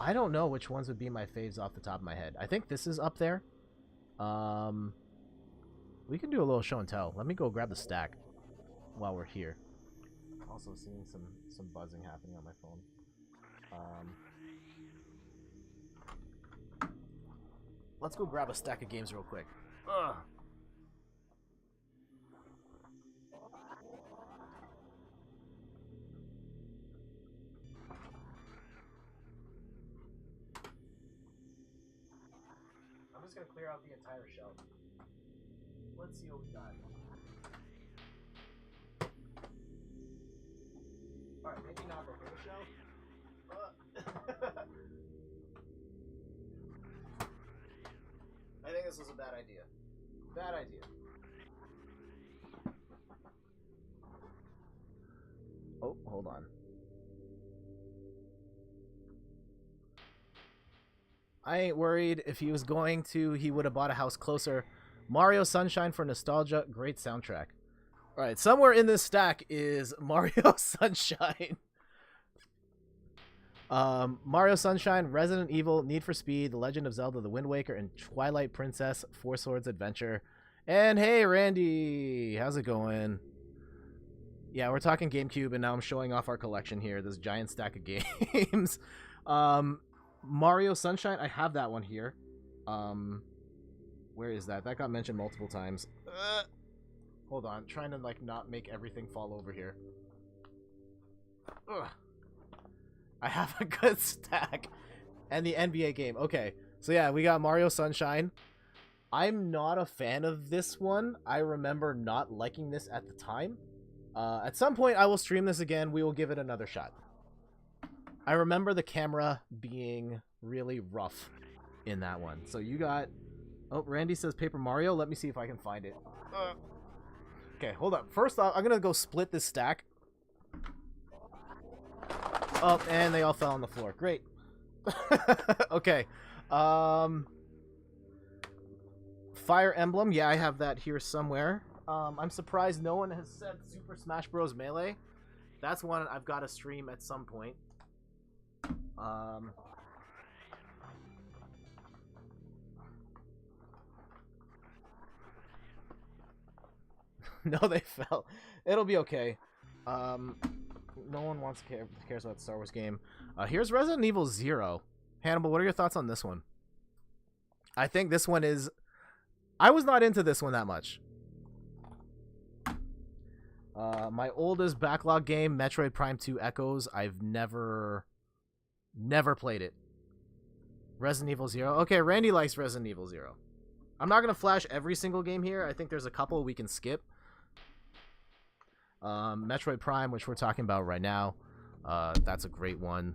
I don't know which ones would be my faves off the top of my head. I think this is up there. We can do a little show and tell. Let me go grab the stack while we're here. Also seeing some buzzing happening on my phone. Let's go grab a stack of games real quick. Ugh. I'm just gonna clear out the entire shelf. Let's see what we got. Alright, maybe not the whole shelf. I think this was a bad idea. Bad idea. Oh, hold on. I ain't worried. If he was going to, he would have bought a house closer. Mario Sunshine for nostalgia. Great soundtrack. Alright, somewhere in this stack is Mario Sunshine. Mario Sunshine, Resident Evil, Need for Speed, The Legend of Zelda, The Wind Waker, and Twilight Princess, Four Swords Adventure. And hey, Randy! How's it going? Yeah, we're talking GameCube, and now I'm showing off our collection here. This giant stack of games. Mario Sunshine, I have that one here. Where is that? That got mentioned multiple times. Hold on, trying to like not make everything fall over here. Ugh. I have a good stack. And the NBA game. Okay, so yeah, we got Mario Sunshine. I'm not a fan of this one. I remember not liking this at the time. At some point, I will stream this again. We will give it another shot. I remember the camera being really rough in that one. So you got... Oh, Randy says Paper Mario. Let me see if I can find it. Okay, hold up. First off, I'm going to go split this stack. Oh, and they all fell on the floor. Great. Okay. Fire Emblem. Yeah, I have that here somewhere. I'm surprised no one has said Super Smash Bros. Melee. That's one I've got to stream at some point. No, they fell. It'll be okay. No one cares about the Star Wars game. Here's Resident Evil 0. Hannibal, what are your thoughts on this one? I think this one is... I was not into this one that much. My oldest backlog game, Metroid Prime 2 Echoes. I've never played it. Resident Evil 0. Okay, Randy likes Resident Evil 0. I'm not going to flash every single game here. I think there's a couple we can skip. Metroid Prime, which we're talking about right now. That's a great one.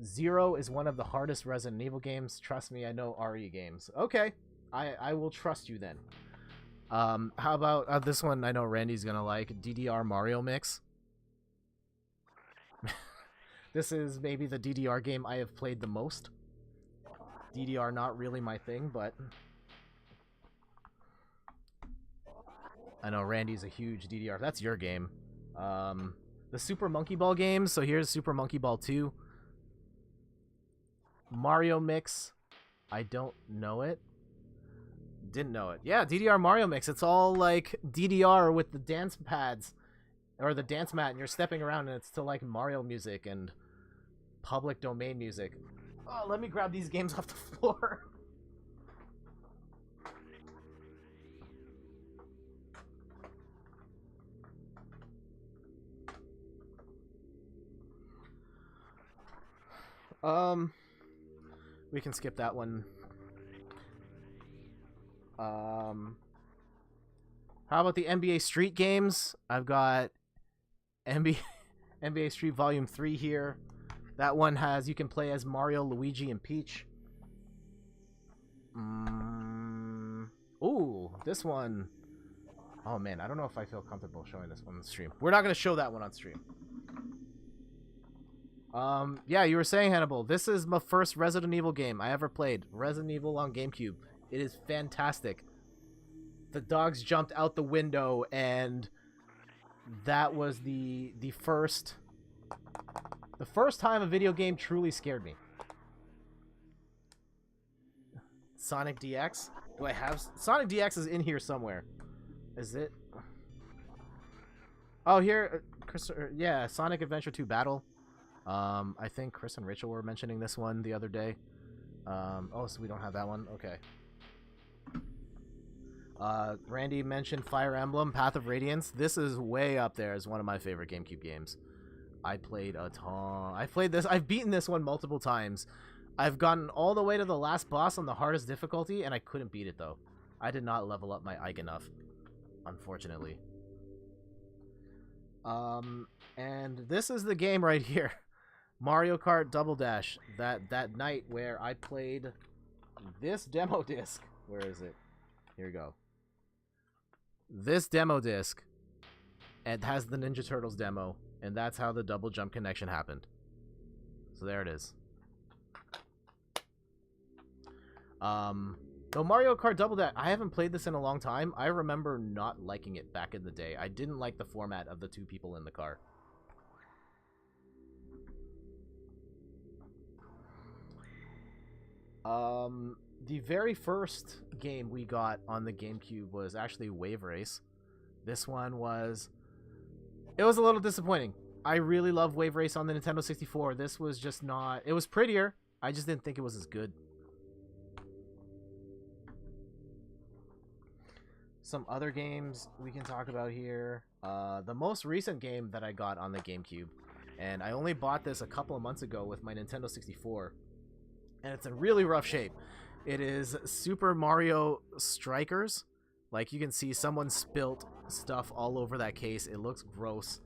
0 is one of the hardest Resident Evil games. Trust me, I know RE games. Okay, I will trust you then. How about this one I know Randy's gonna like, DDR Mario Mix. This is maybe the DDR game I have played the most. DDR not really my thing, but I know Randy's a huge DDR. That's your game. The Super Monkey Ball games. So here's Super Monkey Ball 2. Mario Mix. I don't know it. Didn't know it. Yeah, DDR Mario Mix. It's all like DDR with the dance pads or the dance mat, and you're stepping around, and it's to like Mario music and public domain music. Oh, let me grab these games off the floor. We can skip that one. How about the NBA Street games? I've got NBA Street Volume 3 here. That one has, you can play as Mario, Luigi, and Peach. Ooh, this one. Oh man, I don't know if I feel comfortable showing this one on the stream. We're not going to show that one on stream. Yeah, you were saying, Hannibal, this is my first Resident Evil game I ever played. Resident Evil on GameCube. It is fantastic. The dogs jumped out the window, and that was the first The first time a video game truly scared me. Sonic DX? Do I have... Sonic DX is in here somewhere. Is it? Oh, here... Chris, yeah, Sonic Adventure 2 Battle. I think Chris and Rachel were mentioning this one the other day. Oh, so we don't have that one? Okay. Randy mentioned Fire Emblem, Path of Radiance. This is way up there as one of my favorite GameCube games. I played a ton. I played this. I've beaten this one multiple times. I've gotten all the way to the last boss on the hardest difficulty, and I couldn't beat it, though. I did not level up my Ike enough, unfortunately. And this is the game right here. Mario Kart Double Dash. That night where I played this demo disc. Where is it? Here we go. This demo disc. It has the Ninja Turtles demo. And that's how the double jump connection happened. So there it is. Though Mario Kart Double Dash, I haven't played this in a long time. I remember not liking it back in the day. I didn't like the format of the two people in the car. The very first game we got on the GameCube was actually Wave Race. This one was... It was a little disappointing. I really love Wave Race on the Nintendo 64. This was just not... It was prettier. I just didn't think it was as good. Some other games we can talk about here. The most recent game that I got on the GameCube, and I only bought this a couple of months ago with my Nintendo 64, and it's in really rough shape. It is Super Mario Strikers. Like, you can see someone spilt stuff all over that case. It looks gross.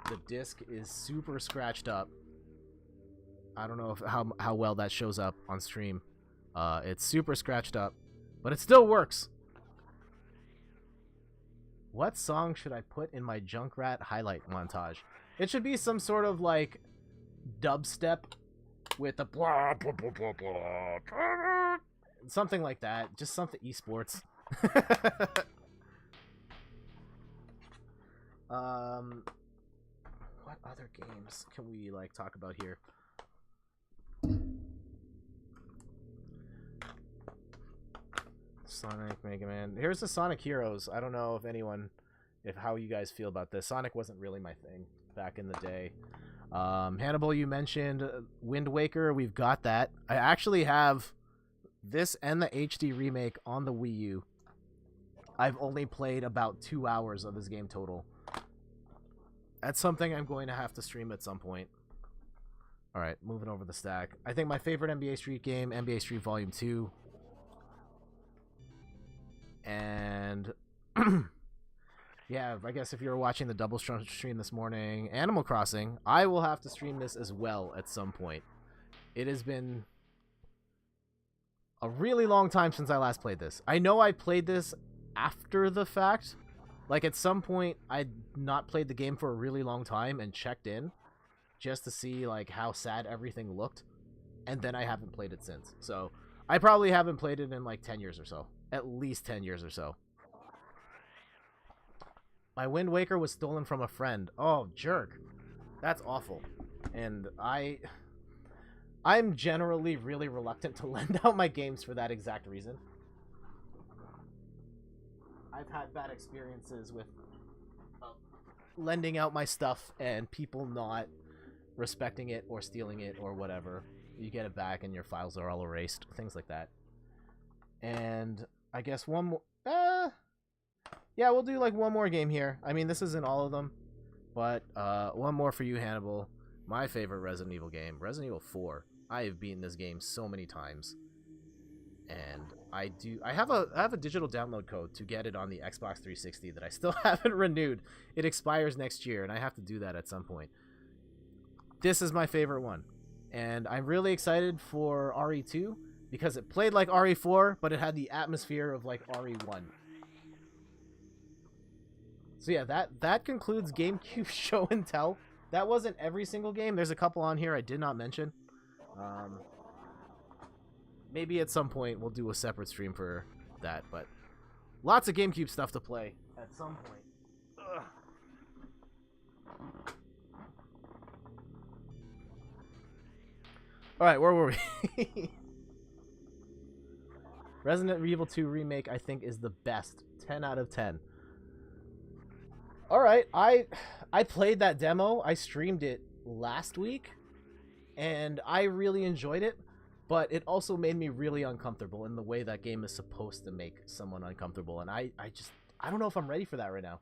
The disc is super scratched up. I don't know if how well that shows up on stream. It's super scratched up, but it still works. What song should I put in my Junkrat highlight montage? It should be some sort of, like, dubstep with a blah, blah, blah, blah, blah. Something like that. Just something esports. What other games can we, like, talk about here? Sonic, Mega Man. Here's the Sonic Heroes. I don't know how you guys feel about this. Sonic wasn't really my thing back in the day. Hannibal, you mentioned Wind Waker. We've got that. I actually have this and the HD remake on the Wii U. I've only played about 2 hours of this game total. That's something I'm going to have to stream at some point. Alright, moving over the stack. I think my favorite NBA Street game, NBA Street Volume 2. And yeah, I guess if you were watching the double stream this morning, Animal Crossing, I will have to stream this as well at some point. It has been a really long time since I last played this. I know I played this after the fact. Like, at some point, I'd not played the game for a really long time and checked in just to see, like, how sad everything looked. And then I haven't played it since. So, I probably haven't played it in, like, 10 years or so. At least 10 years or so. My Wind Waker was stolen from a friend. Oh, jerk. That's awful. And I'm generally really reluctant to lend out my games for that exact reason. I've had bad experiences with lending out my stuff and people not respecting it or stealing it or whatever. You get it back and your files are all erased. Things like that. And I guess one more... yeah, we'll do like one more game here. I mean, this isn't all of them. But one more for you, Hannibal. My favorite Resident Evil game, Resident Evil 4. I have beaten this game so many times. And I have a digital download code to get it on the Xbox 360 that I still haven't renewed. It expires next year, and I have to do that at some point. This is my favorite one. And I'm really excited for RE2 because it played like RE4, but it had the atmosphere of like RE1. So yeah, that concludes GameCube Show and Tell. That wasn't every single game. There's a couple on here I did not mention. Maybe at some point we'll do a separate stream for that, but lots of GameCube stuff to play at some point. Ugh. Alright, where were we? Resident Evil 2 Remake, I think, is the best. 10 out of 10. Alright, I played that demo. I streamed it last week, and I really enjoyed it, but it also made me really uncomfortable in the way that game is supposed to make someone uncomfortable, and I don't know if I'm ready for that right now.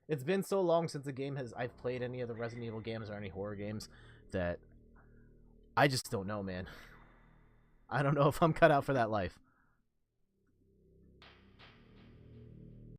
It's been so long since I've played any of the Resident Evil games or any horror games that I just don't know, man. I don't know if I'm cut out for that life.